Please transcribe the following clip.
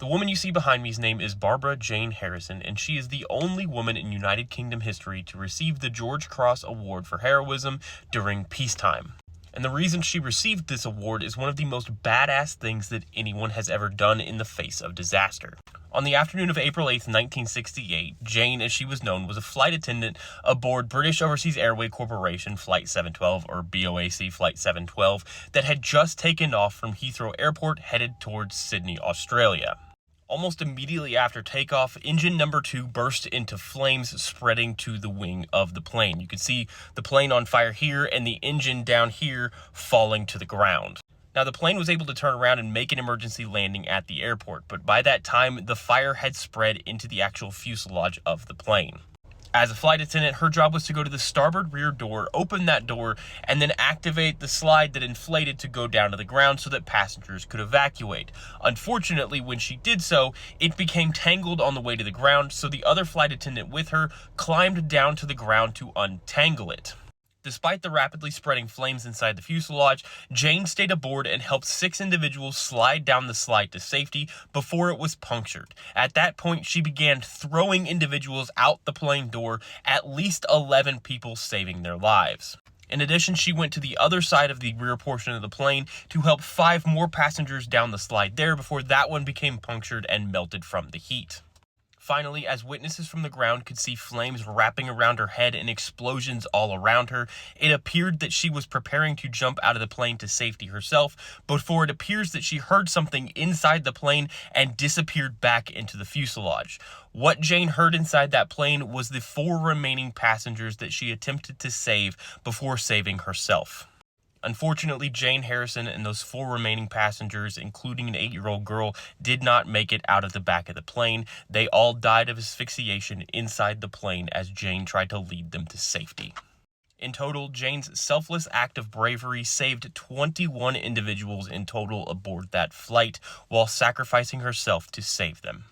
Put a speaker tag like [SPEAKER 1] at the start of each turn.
[SPEAKER 1] The woman you see behind me's name is Barbara Jane Harrison, and she is the only woman in United Kingdom history to receive the George Cross Award for heroism during peacetime. And the reason she received this award is one of the most badass things that anyone has ever done in the face of disaster. On the afternoon of April 8th, 1968, Jane, as she was known, was a flight attendant aboard British Overseas Airway Corporation Flight 712, or BOAC Flight 712, that had just taken off from Heathrow Airport headed towards Sydney, Australia. Almost immediately after takeoff, engine number 2 burst into flames, spreading to the wing of the plane. You can see the plane on fire here and the engine down here falling to the ground. Now, the plane was able to turn around and make an emergency landing at the airport, but by that time, the fire had spread into the actual fuselage of the plane. As a flight attendant, her job was to go to the starboard rear door, open that door, and then activate the slide that inflated to go down to the ground so that passengers could evacuate. Unfortunately, when she did so, it became tangled on the way to the ground, so the other flight attendant with her climbed down to the ground to untangle it. Despite the rapidly spreading flames inside the fuselage, Jane stayed aboard and helped 6 individuals slide down the slide to safety before it was punctured. At that point, she began throwing individuals out the plane door, at least 11 people saving their lives. In addition, she went to the other side of the rear portion of the plane to help 5 more passengers down the slide there before that one became punctured and melted from the heat. Finally, as witnesses from the ground could see flames wrapping around her head and explosions all around her, it appeared that she was preparing to jump out of the plane to safety herself, before it appears that she heard something inside the plane and disappeared back into the fuselage. What Jane heard inside that plane was the 4 remaining passengers that she attempted to save before saving herself. Unfortunately, Jane Harrison and those 4 remaining passengers, including an 8-year-old girl, did not make it out of the back of the plane. They all died of asphyxiation inside the plane as Jane tried to lead them to safety. In total, Jane's selfless act of bravery saved 21 individuals in total aboard that flight, while sacrificing herself to save them.